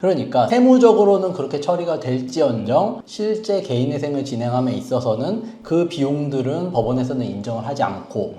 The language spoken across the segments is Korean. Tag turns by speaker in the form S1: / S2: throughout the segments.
S1: 그러니까 세무적으로는 그렇게 처리가 될지언정 실제 개인회생을 진행함에 있어서는 그 비용들은 법원에서는 인정을 하지 않고.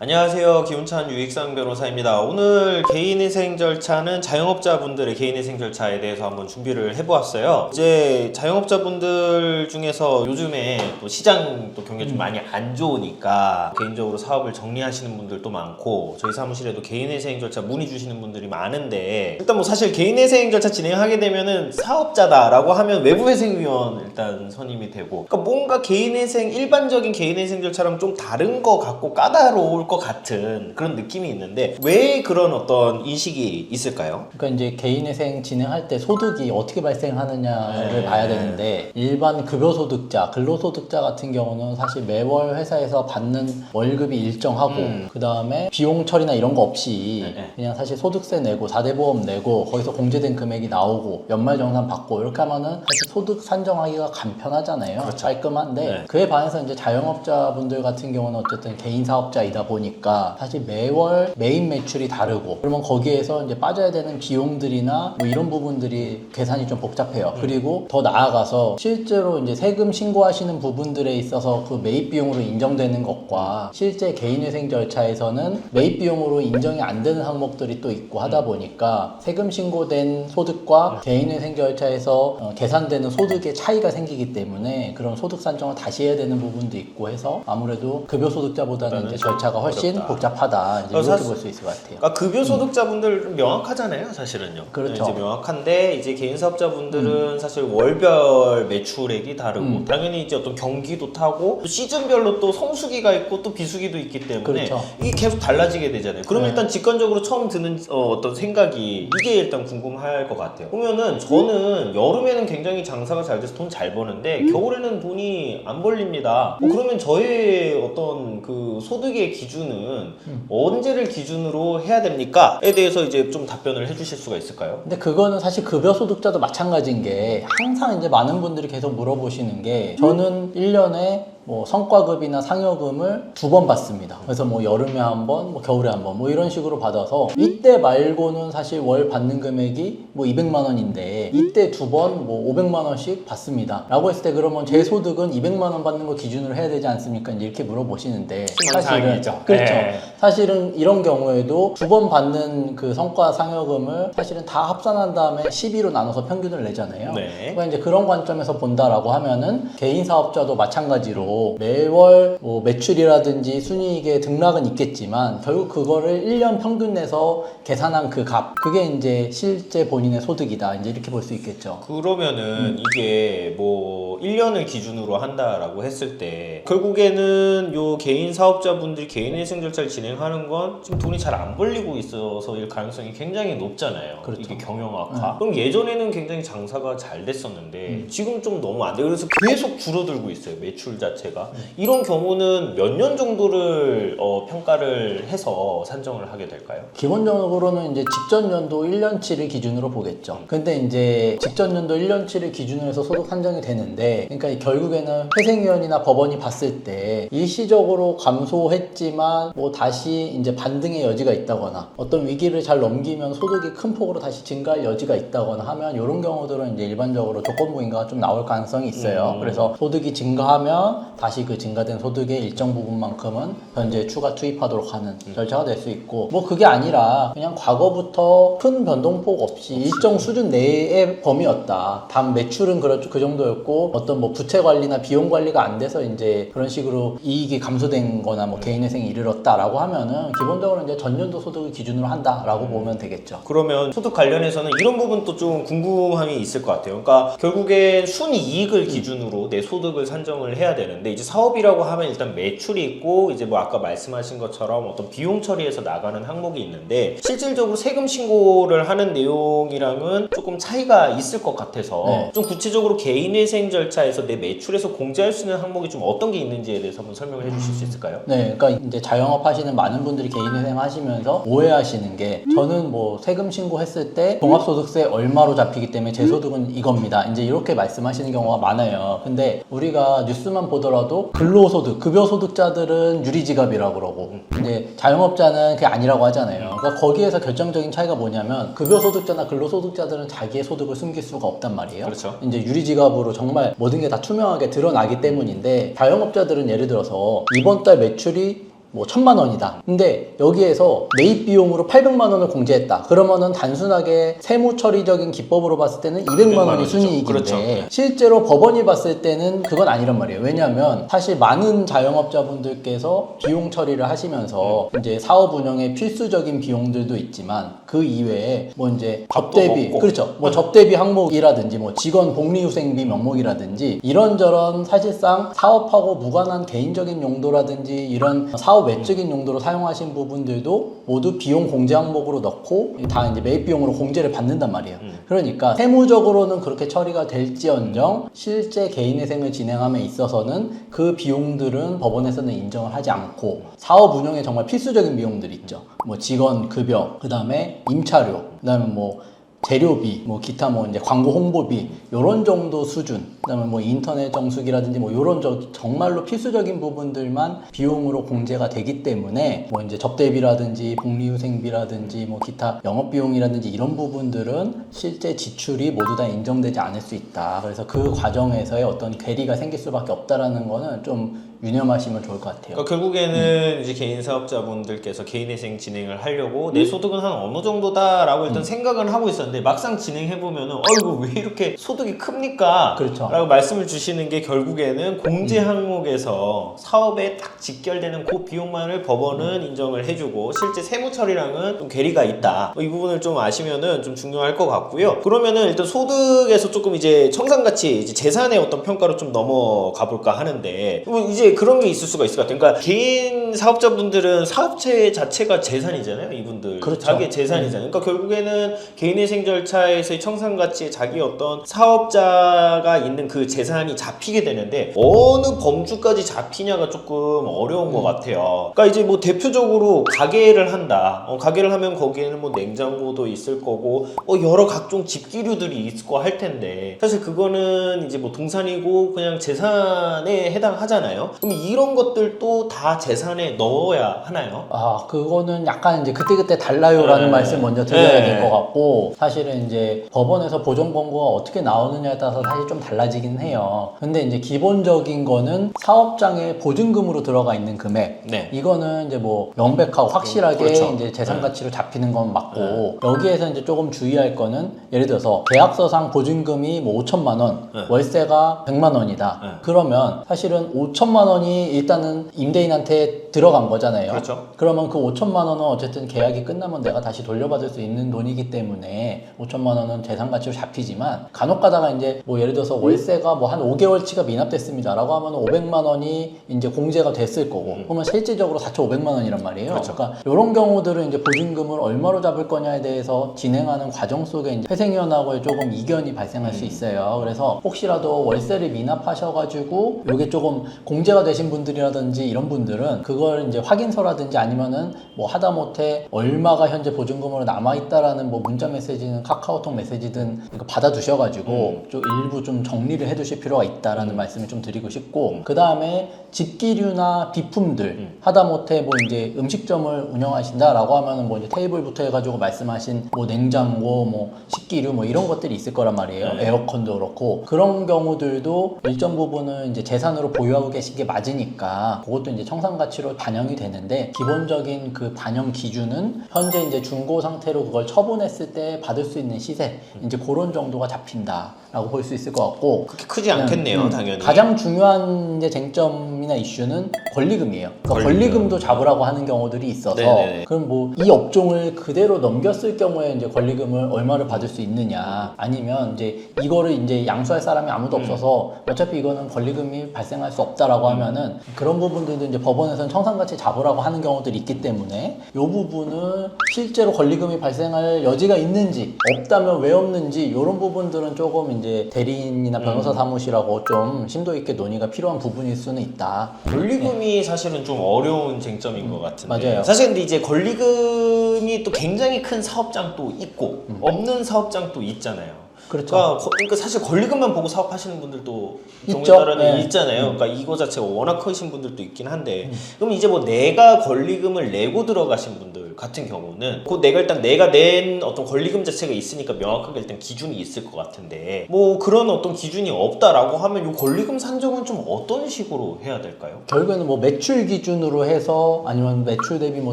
S2: 안녕하세요. 기운찬 유익상 변호사입니다. 오늘 개인회생 절차는 자영업자분들의 개인회생 절차에 대해서 한번 준비를 해보았어요. 이제 자영업자분들 중에서 요즘에 또 시장도 경기가 좀 많이 안 좋으니까 개인적으로 사업을 정리하시는 분들도 많고 저희 사무실에도 개인회생 절차 문의 주시는 분들이 많은데 일단 뭐 사실 개인회생 절차 진행하게 되면은 사업자다라고 하면 외부회생위원 일단 선임이 되고 그러니까 뭔가 개인회생 일반적인 개인회생 절차랑 좀 다른 것 같고 까다로울 것 같은 그런 느낌이 있는데 왜 그런 어떤 인식이 있을까요?
S1: 그러니까 이제 개인회생 진행할 때 소득이 어떻게 발생하느냐를 봐야 되는데 일반 급여소득자, 근로소득자 같은 경우는 사실 매월 회사에서 받는 월급이 일정하고 그 다음에 비용 처리나 이런 거 없이 그냥 사실 소득세 내고 4대 보험 내고 거기서 공제된 금액이 나오고 연말정산 받고 이렇게 하면은 사실 소득 산정하기가 간편하잖아요.
S2: 그렇죠.
S1: 깔끔한데 그에 반해서 이제 자영업자분들 같은 경우는 어쨌든 개인 사업자이다 보니까 사실 매월 메인 매출이 다르고 그러면 거기에서 이제 빠져야 되는 비용들이나 뭐 이런 부분들이 계산이 좀 복잡해요. 그리고 더 나아가서 실제로 이제 세금 신고하시는 부분들에 있어서 그 매입 비용으로 인정되는 것과 실제 개인회생 절차에서는 매입 비용으로 인정이 안 되는 항목들이 또 있고 하다 보니까 세금 신고된 소득과 개인회생 절차에서 계산되는 소득의 차이가 생기기 때문에 그런 소득 산정을 다시 해야 되는 부분도 있고 해서 아무래도 급여소득자보다는 이제 절차가 훨씬
S2: 어렵다.
S1: 복잡하다 이제 이렇게 볼 수 있을 것 같아요.
S2: 그러니까 급여 소득자분들 좀 명확하잖아요, 사실은요.
S1: 그렇죠.
S2: 이제 명확한데 이제 개인 사업자분들은 사실 월별 매출액이 다르고 당연히 이제 어떤 경기도 타고 또 시즌별로 또 성수기가 있고 또 비수기도 있기 때문에
S1: 그렇죠.
S2: 이게 계속 달라지게 되잖아요. 그럼 일단 직관적으로 처음 드는 어떤 생각이 이게 일단 궁금할 것 같아요. 보면은 저는 여름에는 굉장히 장사가 잘 돼서 돈 잘 버는데 겨울에는 돈이 안 벌립니다. 그러면 저의 어떤 그 소득의 기준은 언제를 기준으로 해야 됩니까?에 대해서 이제 좀 답변을 해주실 수가 있을까요?
S1: 근데 그거는 사실 급여소득자도 마찬가지인 게 항상 이제 많은 분들이 계속 물어보시는 게 저는 1년에 뭐 성과급이나 상여금을 2번 받습니다. 그래서 뭐 여름에 한 번, 뭐 겨울에 한 번, 뭐 이런 식으로 받아서 이때 말고는 사실 월 받는 금액이 뭐 200만 원인데 이때 2번 뭐 500만 원씩 받습니다. 라고 했을 때 그러면 제 소득은 200만 원 받는 거 기준으로 해야 되지 않습니까? 이제 이렇게 물어보시는데 사실은 그렇죠. 사실은 이런 경우에도 2번 받는 그 성과 상여금을 사실은 다 합산한 다음에 12로 나눠서 평균을 내잖아요. 그러니까 이제 그런 관점에서 본다라고 하면은 개인 사업자도 마찬가지로 매월 뭐 매출이라든지 순이익의 등락은 있겠지만 결국 그거를 1년 평균 내서 계산한 그 값 그게 이제 실제 본인의 소득이다 이제 이렇게 볼 수 있겠죠.
S2: 그러면은 이게 뭐 1년을 기준으로 한다라고 했을 때 결국에는 요 개인 사업자분들이 개인회생 절차를 진행하는 건 지금 돈이 잘 안 벌리고 있어서일 가능성이 굉장히 높잖아요.
S1: 그렇죠.
S2: 이게 경영 악화. 그럼 예전에는 굉장히 장사가 잘 됐었는데 지금 좀 너무 안 돼요. 그래서 계속 줄어들고 있어요. 매출 자체가. 이런 경우는 몇 년 정도를 평가를 해서 산정을 하게 될까요?
S1: 기본적으로는 이제 직전 연도 1년치를 기준으로 보겠죠. 근데 이제 직전 연도 1년치를 기준으로 해서 소득 산정이 되는데 그러니까 결국에는 회생위원이나 법원이 봤을 때 일시적으로 감소했지만 뭐 다시 이제 반등의 여지가 있다거나 어떤 위기를 잘 넘기면 소득이 큰 폭으로 다시 증가할 여지가 있다거나 하면 이런 경우들은 이제 일반적으로 조건부 인가가 좀 나올 가능성이 있어요. 그래서 소득이 증가하면 다시 그 증가된 소득의 일정 부분만큼은 현재 추가 투입하도록 하는 절차가 될 수 있고 뭐 그게 아니라 그냥 과거부터 큰 변동폭 없이 일정 수준 내의 범위였다. 단 매출은 그 정도였고 어떤 뭐 부채 관리나 비용 관리가 안 돼서 이제 그런 식으로 이익이 감소된 거나 뭐 개인회생이 이르렀다라고 하면은 기본적으로 이제 전년도 소득을 기준으로 한다라고 보면 되겠죠.
S2: 그러면 소득 관련해서는 이런 부분도 좀 궁금함이 있을 것 같아요. 그러니까 결국엔 순이익을 기준으로 내 소득을 산정을 해야 되는데 이제 사업이라고 하면 일단 매출이 있고 이제 뭐 아까 말씀하신 것처럼 어떤 비용 처리해서 나가는 항목이 있는데 실질적으로 세금 신고를 하는 내용이랑은 조금 차이가 있을 것 같아서 좀 구체적으로 개인회생 절차에서 내 매출에서 공제할 수 있는 항목이 좀 어떤 게 있는지에 대해서 한번 설명을 해주실 수 있을까요?
S1: 네, 그러니까 이제 자영업 하시는 많은 분들이 개인회생 하시면서 오해하시는 게 저는 뭐 세금 신고했을 때 종합소득세 얼마로 잡히기 때문에 제 소득은 이겁니다. 이제 이렇게 말씀하시는 경우가 많아요. 근데 우리가 뉴스만 보더라도 그러더라도 근로소득, 급여소득자들은 유리지갑이라고 그러고 이제 자영업자는 그게 아니라고 하잖아요. 그러니까 거기에서 결정적인 차이가 뭐냐면 급여소득자나 근로소득자들은 자기의 소득을 숨길 수가 없단 말이에요.
S2: 그렇죠.
S1: 이제 유리지갑으로 정말 모든 게 다 투명하게 드러나기 때문인데 자영업자들은 예를 들어서 이번 달 매출이 뭐 1,000만 원이다. 근데 여기에서 매입 비용으로 800만 원을 공제했다. 그러면은 단순하게 세무 처리적인 기법으로 봤을 때는 200만 원이
S2: 원이죠.
S1: 순이익인데
S2: 그렇죠.
S1: 실제로 법원이 봤을 때는 그건 아니란 말이에요. 왜냐하면 사실 많은 자영업자분들께서 비용 처리를 하시면서 이제 사업 운영에 필수적인 비용들도 있지만 그 이외에 뭐 이제 접대비,
S2: 먹고.
S1: 그렇죠. 뭐 접대비 항목이라든지 뭐 직원 복리후생비 명목이라든지 이런저런 사실상 사업하고 무관한 개인적인 용도라든지 이런 사업 외적인 용도로 사용하신 부분들도 모두 비용 공제 항목으로 넣고 다 이제 매입 비용으로 공제를 받는단 말이에요. 그러니까 세무적으로는 그렇게 처리가 될지언정 실제 개인회생을 진행함에 있어서는 그 비용들은 법원에서는 인정을 하지 않고 사업 운영에 정말 필수적인 비용들이 있죠. 뭐 직원 급여, 그 다음에 임차료, 그 다음에 뭐 재료비, 뭐 기타 뭐 이제 광고 홍보비 요런 정도 수준, 그다음에 뭐 인터넷 정수기라든지 뭐 요런 정말로 필수적인 부분들만 비용으로 공제가 되기 때문에 뭐 이제 접대비라든지 복리후생비라든지 뭐 기타 영업 비용이라든지 이런 부분들은 실제 지출이 모두 다 인정되지 않을 수 있다. 그래서 그 과정에서의 어떤 괴리가 생길 수밖에 없다라는 거는 좀 유념하시면 좋을 것 같아요.
S2: 그러니까 결국에는 이제 개인 사업자분들께서 개인회생 진행을 하려고 내 소득은 한 어느 정도다라고 일단 생각은 하고 있었는데 막상 진행해보면은 이거 왜 이렇게 소득이 큽니까?
S1: 그렇죠.
S2: 라고 말씀을 주시는 게 결국에는 공제 항목에서 사업에 딱 직결되는 그 비용만을 법원은 인정을 해주고 실제 세무 처리랑은 좀 괴리가 있다. 이 부분을 좀 아시면은 좀 중요할 것 같고요. 그러면은 일단 소득에서 조금 이제 청산가치, 이제 재산의 어떤 평가로 좀 넘어가 볼까 하는데 뭐 이제 그런 게 있을 수가 있을 것 같아요. 그러니까 개인 사업자분들은 사업체 자체가 재산이잖아요. 이분들
S1: 그렇죠.
S2: 자기의 재산이잖아요. 그러니까 결국에는 개인회생 절차에서의 청산가치에 자기 어떤 사업자가 있는 그 재산이 잡히게 되는데 어느 범주까지 잡히냐가 조금 어려운 것 같아요. 그러니까 이제 뭐 대표적으로 가게를 한다. 가게를 하면 거기에는 뭐 냉장고도 있을 거고 여러 각종 집기류들이 있고 할 텐데 사실 그거는 이제 뭐 동산이고 그냥 재산에 해당하잖아요. 그럼 이런 것들도 다 재산에 넣어야 하나요?
S1: 그거는 약간 이제 그때그때 달라요라는 말씀 먼저 드려야 될 것 같고 사실은 이제 법원에서 보정 권고가 어떻게 나오느냐에 따라서 사실 좀 달라지긴 해요. 근데 이제 기본적인 거는 사업장에 보증금으로 들어가 있는 금액 이거는 이제 뭐 명백하고 확실하게
S2: 그렇죠.
S1: 이제 재산 가치로 잡히는 건 맞고 여기에서 이제 조금 주의할 거는 예를 들어서 계약서상 보증금이 뭐 5천만 원, 월세가 100만 원이다. 그러면 사실은 5천만 원이 일단은 임대인한테 들어간 거잖아요.
S2: 그렇죠.
S1: 그러면 그 5천만 원은 어쨌든 계약이 끝나면 내가 다시 돌려받을 수 있는 돈이기 때문에 5천만 원은 재산 가치로 잡히지만 간혹 가다가 이제 뭐 예를 들어서 월세가 뭐 한 5개월치가 미납됐습니다 라고 하면 500만 원이 이제 공제가 됐을 거고 그러면 실질적으로 4,500만 원이란 말이에요.
S2: 그렇죠.
S1: 그러니까 이런 경우들은 이제 보증금을 얼마로 잡을 거냐에 대해서 진행하는 과정 속에 이제 회생위원하고의 조금 이견이 발생할 수 있어요. 그래서 혹시라도 월세를 미납하셔가지고 이게 조금 공제가 되신 분들이라든지 이런 분들은 그걸 이제 확인서라든지 아니면은 뭐 하다못해 얼마가 현재 보증금으로 남아있다라는 뭐 문자 메시지는 카카오톡 메시지든 이거 받아두셔가지고 좀 일부 좀 정리를 해두실 필요가 있다라는 말씀을 좀 드리고 싶고 그 다음에 집기류나 비품들 하다못해 뭐 이제 음식점을 운영하신다라고 하면은 뭐 이제 테이블부터 해가지고 말씀하신 뭐 냉장고 뭐 식기류 뭐 이런 것들이 있을 거란 말이에요. 에어컨도 그렇고 그런 경우들도 일정 부분은 이제 재산으로 보유하고 계신 게 맞으니까 그것도 이제 청산 가치로 반영이 되는데 기본적인 그 반영 기준은 현재 이제 중고 상태로 그걸 처분했을 때 받을 수 있는 시세 이제 그런 정도가 잡힌다라고 볼 수 있을 것 같고
S2: 그렇게 크지 않겠네요, 당연히.
S1: 가장 중요한 이제 쟁점이나 이슈는 권리금이에요. 그러니까 권리금도 잡으라고 하는 경우들이 있어서
S2: 네네네.
S1: 그럼 뭐 이 업종을 그대로 넘겼을 경우에 이제 권리금을 얼마를 받을 수 있느냐 아니면 이제 이거를 이제 양수할 사람이 아무도 없어서 어차피 이거는 권리금이 발생할 수 없다라고 하면은 그런 부분들도 이제 법원에서는 청산가치 잡으라고 하는 경우들이 있기 때문에 이 부분은 실제로 권리금이 발생할 여지가 있는지 없다면 왜 없는지 이런 부분들은 조금 이제 대리인이나 변호사 사무실하고 좀 심도 있게 논의가 필요한 부분일 수는 있다.
S2: 권리금이 사실은 좀 어려운 쟁점인 것 같은데
S1: 맞아요.
S2: 사실 근데 이제 권리금이 또 굉장히 큰 사업장도 있고 없는 사업장도 있잖아요.
S1: 그렇죠.
S2: 그러니까 사실 권리금만 보고 사업하시는 분들도 경우에
S1: 있죠.
S2: 따라는
S1: 네.
S2: 있잖아요. 그러니까 이거 자체가 워낙 크신 분들도 있긴 한데 그럼 이제 뭐 내가 권리금을 내고 들어가신 분들 같은 경우는 그 내가 일단 내가 낸 어떤 권리금 자체가 있으니까 명확하게 일단 기준이 있을 것 같은데 뭐 그런 어떤 기준이 없다라고 하면 이 권리금 산정은 좀 어떤 식으로 해야 될까요?
S1: 결국에는 뭐 매출 기준으로 해서 아니면 매출 대비 뭐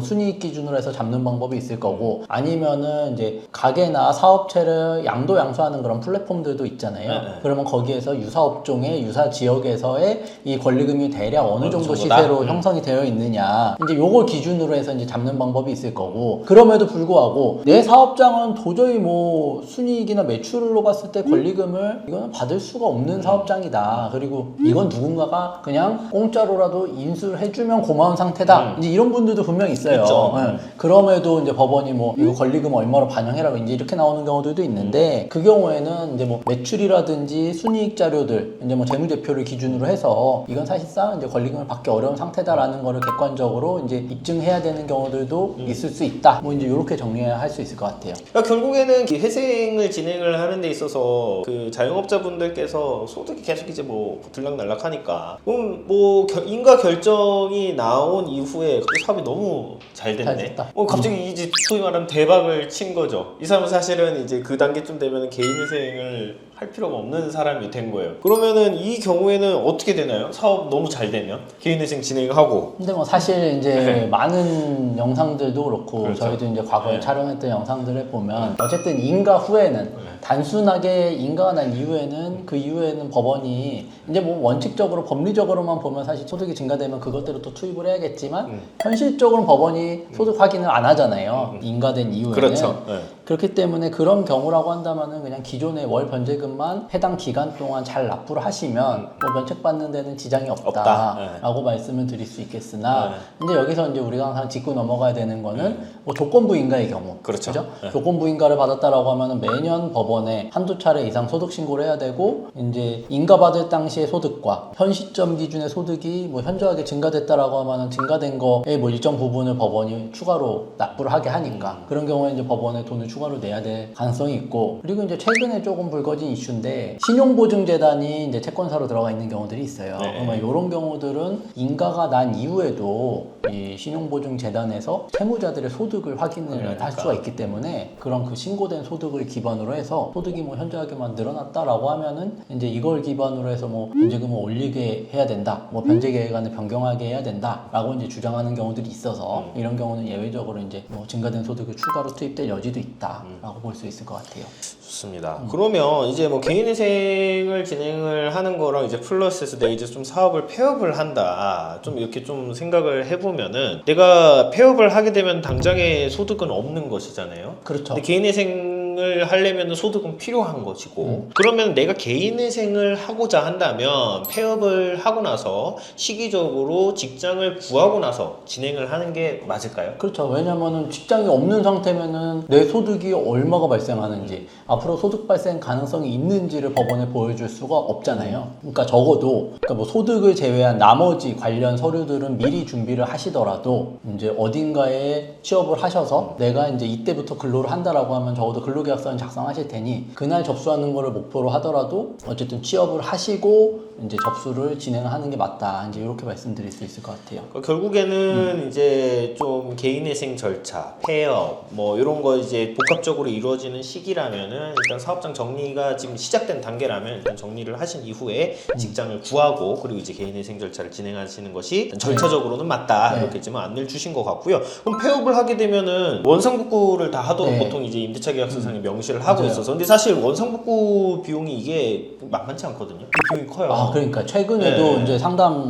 S1: 순이익 기준으로 해서 잡는 방법이 있을 거고 아니면은 이제 가게나 사업체를 양도양수하는 그런 플랫폼들도 있잖아요.
S2: 네.
S1: 그러면 거기에서 유사 업종의 유사 지역에서의 이 권리금이 대략 어느 정도
S2: 정도다?
S1: 시세로 형성이 되어 있느냐 이제 요걸 기준으로 해서 이제 잡는 방법이 있을 거고 그럼에도 불구하고 내 사업장은 도저히 뭐 순이익이나 매출로 봤을 때 권리금을 이거는 받을 수가 없는 사업장이다. 그리고 이건 누군가가 그냥 공짜로라도 인수를 해주면 고마운 상태다. 이제 이런 분들도 분명히 있어요.
S2: 있죠.
S1: 예. 그럼에도 이제 법원이 뭐 이거 권리금 얼마로 반영해라고 이제 이렇게 나오는 경우들도 있는데 그 경우에는 이제 뭐 매출이라든지 순이익 자료들 이제 뭐 재무제표를 기준으로 해서 이건 사실상 이제 권리금을 받기 어려운 상태다라는 거를 객관적으로 이제 입증해야 되는 경우들도 있을 수 있다. 뭐 이제 이렇게 정리할 수 있을 것 같아요.
S2: 그러니까 결국에는 이 회생을 진행을 하는 데 있어서 그 자영업자분들께서 소득이 계속 이제 뭐 들락날락하니까 그럼 뭐 인가 결정이 나온 이후에 그 사업이 너무 잘
S1: 잘
S2: 됐네.
S1: 됐다.
S2: 갑자기 이제 소위 말하면 대박을 친 거죠. 이 사람은 사실은 이제 그 단계쯤 되면 개인회생을 할 필요가 없는 사람이 된 거예요. 그러면은 이 경우에는 어떻게 되나요? 사업 너무 잘 되면 개인회생 진행하고.
S1: 근데 뭐 사실 이제
S2: 네.
S1: 많은 영상들도 그렇고
S2: 그렇죠.
S1: 저희도 이제 과거에
S2: 네.
S1: 촬영했던 영상들을 보면 어쨌든 인가 후에는 단순하게 인가가 난 이후에는 그 이후에는 법원이 이제 뭐 원칙적으로 법리적으로만 보면 사실 소득이 증가되면 그것대로 또 투입을 해야겠지만 현실적으로는 법원이 소득 확인을 안 하잖아요. 인가된 이후에는.
S2: 그렇죠. 네.
S1: 그렇기 때문에 그런 경우라고 한다면은 그냥 기존의 월 변제금만 해당 기간 동안 잘 납부를 하시면 뭐 면책받는 데는 지장이 없다라고 말씀을 드릴 수 있겠으나 근데 여기서 이제 우리가 항상 짚고 넘어가야 되는 거는 뭐 조건부 인가의 경우
S2: 그렇죠.
S1: 그죠? 조건부 인가를 받았다라고 하면은 매년 법원에 한두 차례 이상 소득 신고를 해야 되고 이제 인가받을 당시의 소득과 현 시점 기준의 소득이 뭐 현저하게 증가됐다라고 하면은 증가된 거에 뭐 일정 부분을 법원이 추가로 납부를 하게 하니까 그런 경우에 이제 법원에 돈을 추가로 내야 될 가능성이 있고 그리고 이제 최근에 조금 불거진 이슈인데 신용보증재단이 이제 채권사로 들어가 있는 경우들이 있어요.
S2: 네.
S1: 그러면 이런 경우들은 인가가 난 이후에도 이 신용보증재단에서 채무자들의 소득을 확인을 할 수가 있기 때문에 그런 그 신고된 소득을 기반으로 해서 소득이 뭐 현저하게만 늘어났다라고 하면은 이제 이걸 기반으로 해서 뭐 변제금을 올리게 해야 된다, 뭐 변제 계획안을 변경하게 해야 된다라고 이제 주장하는 경우들이 있어서 이런 경우는 예외적으로 이제 뭐 증가된 소득을 추가로 투입될 여지도 있다라고 볼 수 있을 것 같아요.
S2: 좋습니다. 그러면 이제 뭐 개인회생을 진행을 하는 거랑 이제 플러스해서 내가 이제 좀 사업을 폐업을 한다. 좀 이렇게 좀 생각을 해보면은 내가 폐업을 하게 되면 당장의 소득은 없는 것이잖아요.
S1: 그렇죠.
S2: 근데 개인회생을 하려면 소득은 필요한 것이고 그러면 내가 개인회생을 하고자 한다면 폐업을 하고 나서 시기적으로 직장을 구하고 나서 진행을 하는 게 맞을까요?
S1: 그렇죠. 왜냐면은 직장이 없는 상태면은 내 소득이 얼마가 발생하는지 앞으로 소득 발생 가능성이 있는지를 법원에 보여줄 수가 없잖아요. 그러니까 적어도 그러니까 뭐 소득을 제외한 나머지 관련 서류들은 미리 준비를 하시더라도 이제 어딘가에 취업을 하셔서 내가 이제 이때부터 근로를 한다라고 하면 적어도 근로계약서는 작성하실 테니 그날 접수하는 거를 목표로 하더라도 어쨌든 취업을 하시고 이제 접수를 진행하는 게 맞다. 이제 이렇게 말씀드릴 수 있을 것 같아요.
S2: 그러니까 결국에는 이제 좀 개인회생 절차, 폐업 뭐 이런 거 이제 복합적으로 이루어지는 시기라면은 일단 사업장 정리가 지금 시작된 단계라면 일단 정리를 하신 이후에 직장을 구하고 그리고 이제 개인회생 절차를 진행하시는 것이 일단 절차적으로는 맞다 이렇게 지금 안내를 주신 것 같고요. 그럼 폐업을 하게 되면은 원상복구를 다 하도록 보통 이제 임대차 계약서상에 명시를 하고
S1: 맞아요.
S2: 있어서 근데 사실 원상복구 비용이 이게 만만치 않거든요. 그 비용이 커요.
S1: 아, 그러니까 최근에도 이제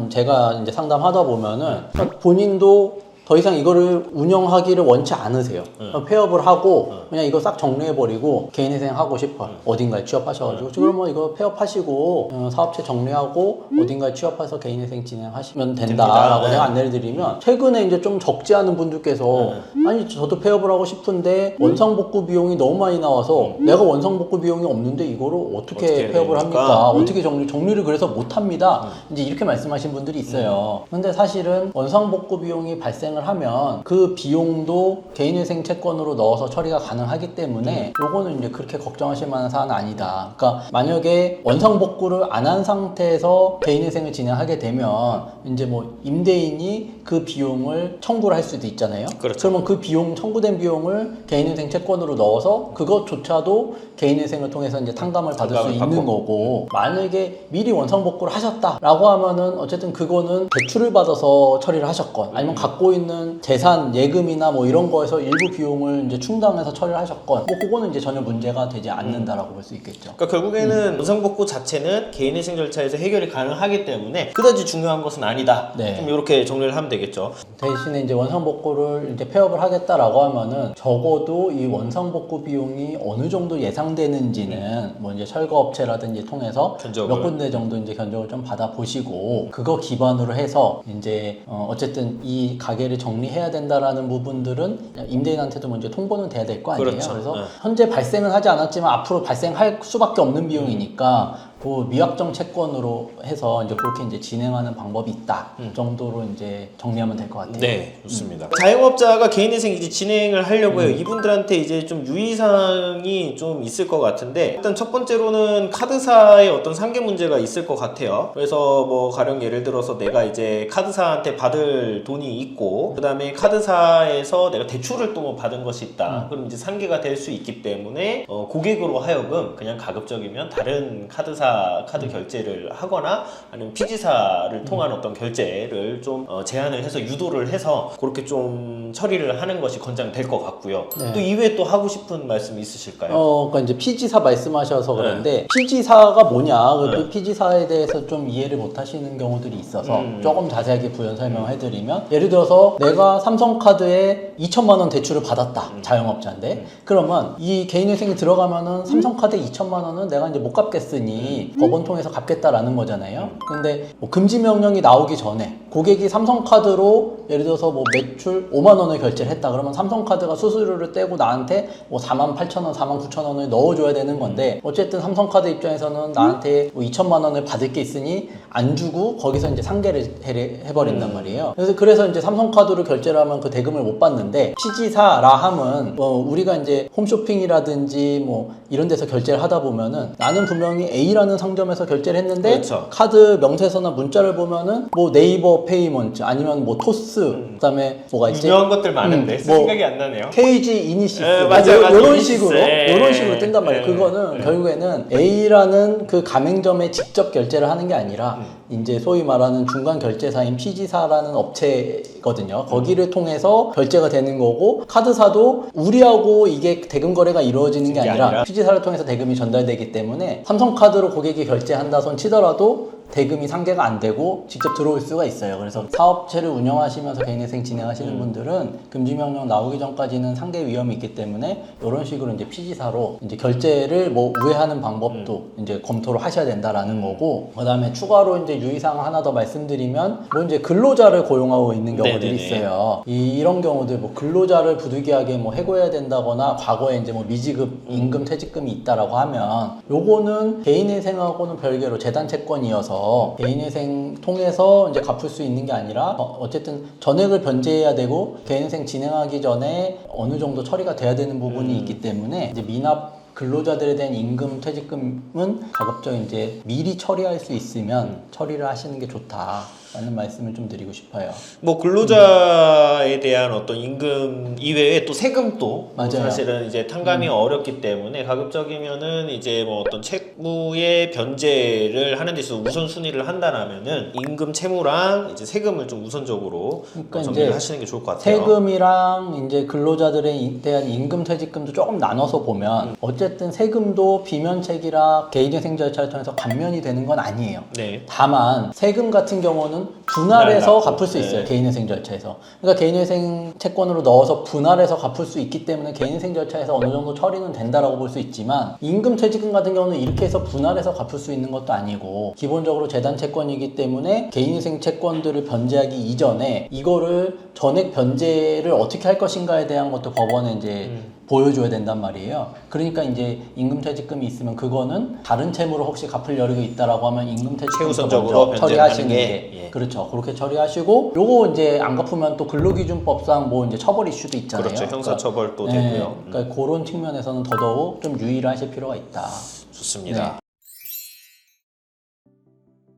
S1: 제가 이제 상담하다 보면은 본인도 더 이상 이거를 운영하기를 원치 않으세요. 폐업을 하고 그냥 이거 싹 정리해버리고 개인회생 하고 싶어요. 어딘가에 취업하셔가지고 그러면 이거 폐업하시고 사업체 정리하고 어딘가에 취업해서 개인회생 진행하시면 된다라고 제가 안내를 드리면 최근에 이제 좀 적지 않은 분들께서 아니 저도 폐업을 하고 싶은데 원상복구 비용이 너무 많이 나와서 내가 원상복구 비용이 없는데 이거를 어떻게 폐업을 합니까? 어떻게 정리를 그래서 못합니다. 이제 이렇게 말씀하신 분들이 있어요. 근데 사실은 원상복구 비용이 발생을 개인회생을 하면 그 비용도 개인회생 채권으로 넣어서 처리가 가능하기 때문에 요거는 이제 그렇게 걱정하실 만한 사안은 아니다. 그러니까 만약에 원상복구를 안 한 상태에서 개인회생을 진행하게 되면 이제 뭐 임대인이 그 비용을 청구를 할 수도 있잖아요.
S2: 그렇죠.
S1: 그러면 그 비용, 청구된 비용을 개인회생 채권으로 넣어서 그것조차도 개인회생을 통해서 이제 탕감을 받을 수 있는 거고, 만약에 미리 원상복구를 하셨다라고 하면은 어쨌든 그거는 대출을 받아서 처리를 하셨건 아니면 갖고 있는 재산, 예금이나 뭐 이런 거에서 일부 비용을 이제 충당해서 처리를 하셨건 뭐 그거는 이제 전혀 문제가 되지 않는다라고 볼 수 있겠죠.
S2: 그러니까 결국에는 원상복구 자체는 개인회생 절차에서 해결이 가능하기 때문에 그다지 중요한 것은 아니다.
S1: 네.
S2: 좀 이렇게 정리를 하면 되겠죠.
S1: 대신에 이제 원상복구를 이제 폐업을 하겠다라고 하면은 적어도 이 원상복구 비용이 어느 정도 예상되는지는 뭐 이제 철거업체라든지 통해서
S2: 견적을.
S1: 몇 군데 정도 이제 견적을 좀 받아보시고 그거 기반으로 해서 이제 어쨌든 이 가게를 정리해야 된다라는 부분들은 임대인한테도 먼저 통보는 돼야 될 거 아니에요.
S2: 그렇죠.
S1: 그래서
S2: 네.
S1: 현재 발생은 하지 않았지만 앞으로 발생할 수밖에 없는 비용이니까 그 미확정 채권으로 해서 이제 그렇게 이제 진행하는 방법이 있다 정도로 이제 정리하면 될 것 같아요.
S2: 네, 좋습니다. 자영업자가 개인회생 이제 진행을 하려고 해요. 이분들한테 이제 좀 유의사항이 좀 있을 것 같은데, 일단 첫 번째로는 카드사의 어떤 상계 문제가 있을 것 같아요. 그래서 뭐 가령 예를 들어서 내가 이제 카드사한테 받을 돈이 있고, 그 다음에 카드사에서 내가 대출을 또 뭐 받은 것이 있다. 그럼 이제 상계가 될 수 있기 때문에 고객으로 하여금 그냥 가급적이면 다른 카드 결제를 하거나 아니면 피지사를 통한 어떤 결제를 좀 제한을 해서 유도를 해서 그렇게 좀 처리를 하는 것이 권장될 것 같고요.
S1: 네.
S2: 또 이외에 또 하고 싶은 말씀이 있으실까요?
S1: 그러니까 이제 피지사 말씀하셔서 그런데 피지사가 뭐냐, 그 피지사에 대해서 좀 이해를 못 하시는 경우들이 있어서 조금 자세하게 부연 설명을 해드리면, 예를 들어서 내가 삼성카드에 2천만 원 대출을 받았다. 자영업자인데 그러면 이 개인회생이 들어가면은 삼성카드에 2천만 원은 내가 이제 못 갚겠으니 법원 통해서 갚겠다라는 거잖아요. 근데 뭐 금지 명령이 나오기 전에 고객이 삼성카드로 예를 들어서 뭐 매출 5만 원을 결제를 했다. 그러면 삼성카드가 수수료를 떼고 나한테 뭐 4만 8천 원, 4만 9천 원을 넣어줘야 되는 건데, 어쨌든 삼성카드 입장에서는 나한테 뭐 2천만 원을 받을 게 있으니 안 주고 거기서 이제 상계를 해버린단 말이에요. 그래서 이제 삼성카드로 결제를 하면 그 대금을 못 받는데, 피지사라 함은 우리가 이제 홈쇼핑이라든지 뭐 이런 데서 결제를 하다 보면은 나는 분명히 A라는 상점에서 결제를 했는데
S2: 그렇죠.
S1: 카드 명세서나 문자를 보면은 뭐 네이버 페이먼트 아니면 뭐 토스 그다음에 뭐가 있지?
S2: 유명한 것들 많은데
S1: 뭐
S2: 생각이 안 나네요.
S1: KG 이니시스
S2: 맞아요.
S1: 이런
S2: 이니시스.
S1: 식으로 이런 식으로 뜬단 말이에요.
S2: 예.
S1: 그거는 결국에는 A라는 그 가맹점에 직접 결제를 하는 게 아니라 이제 소위 말하는 중간 결제사인 피지사라는 업체거든요. 거기를 통해서 결제가 되는 거고, 카드사도 우리하고 이게 대금 거래가 이루어지는 게 아니라 피지사를 통해서 대금이 전달되기 때문에 삼성카드로 고객이 결제한다 손 치더라도 대금이 상계가 안 되고 직접 들어올 수가 있어요. 그래서 사업체를 운영하시면서 개인회생 진행하시는 분들은 금지명령 나오기 전까지는 상계 위험이 있기 때문에 이런 식으로 이제 피지사로 이제 결제를 뭐 우회하는 방법도 이제 검토를 하셔야 된다라는 거고, 그다음에 추가로 이제 유의사항 하나 더 말씀드리면 뭐 이제 근로자를 고용하고 있는 경우들이
S2: 네네네.
S1: 있어요. 이런 경우들 뭐 근로자를 부득이하게 뭐 해고해야 된다거나 과거에 이제 뭐 미지급 임금 퇴직금이 있다라고 하면 요거는 개인회생하고는 별개로 재단 채권이어서 개인회생 통해서 이제 갚을 수 있는 게 아니라 어쨌든 전액을 변제해야 되고 개인회생 진행하기 전에 어느 정도 처리가 돼야 되는 부분이 있기 때문에 이제 미납 근로자들에 대한 임금 퇴직금은 가급적 이제 미리 처리할 수 있으면 처리를 하시는 게 좋다라는 말씀을 좀 드리고 싶어요.
S2: 뭐 근로자에 대한 어떤 임금 이외에 또 세금도
S1: 맞아요.
S2: 사실은 이제 탕감이 어렵기 때문에 가급적이면은 이제 뭐 어떤 채무의 변제를 하는 데서 우선순위를 한다라면은 임금 채무랑 이제 세금을 좀 우선적으로
S1: 그러니까
S2: 정리를
S1: 이제
S2: 하시는 게 좋을 것 같아요.
S1: 세금이랑 이제 근로자들에 대한 임금 퇴직금도 조금 나눠서 보면 어쨌든 세금도 비면책이라 개인회생 절차를 통해서 감면이 되는 건 아니에요.
S2: 네.
S1: 다만 세금 같은 경우는 분할해서
S2: 분할
S1: 갚을 수 있어요.
S2: 네.
S1: 개인회생 절차에서. 그러니까 개인회생 채권으로 넣어서 분할해서 갚을 수 있기 때문에 개인회생 절차에서 어느 정도 처리는 된다라고 볼 수 있지만, 임금 퇴직금 같은 경우는 이렇게 해서 분할해서 갚을 수 있는 것도 아니고 기본적으로 재단 채권이기 때문에 개인회생 채권들을 변제하기 이전에 이거를 전액 변제를 어떻게 할 것인가에 대한 것도 법원에 이제 보여줘야 된단 말이에요. 그러니까 이제 임금퇴직금이 있으면 그거는 다른 채무로 혹시 갚을 여력이 있다라고 하면 임금퇴직금
S2: 최우선적으로
S1: 먼저 처리하시는
S2: 변제하는
S1: 게
S2: 게, 예.
S1: 그렇죠. 그렇게 처리하시고 요거 이제 안 갚으면 또 근로기준법상 뭐 이제 처벌 이슈도 있잖아요.
S2: 그렇죠. 형사처벌도
S1: 그러니까,
S2: 되고요.
S1: 그러니까 그런 측면에서는 더더욱 좀 유의를 하실 필요가 있다.
S2: 좋습니다.
S1: 네.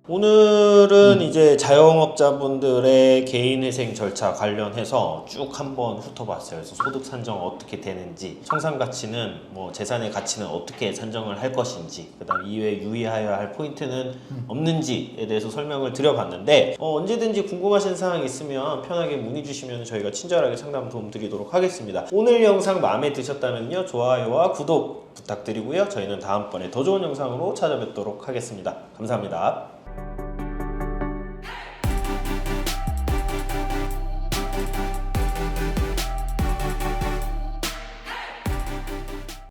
S2: 오늘은 이제 자영업자분들의 개인회생 절차 관련해서 쭉 한번 훑어봤어요. 그래서 소득 산정 어떻게 되는지, 청산가치는 뭐 재산의 가치는 어떻게 산정을 할 것인지, 그다음 이외에 유의해야 할 포인트는 없는지에 대해서 설명을 드려봤는데 언제든지 궁금하신 사항 있으면 편하게 문의 주시면 저희가 친절하게 상담 도움 드리도록 하겠습니다. 오늘 영상 마음에 드셨다면요, 좋아요와 구독 부탁드리고요. 저희는 다음번에 더 좋은 영상으로 찾아뵙도록 하겠습니다. 감사합니다.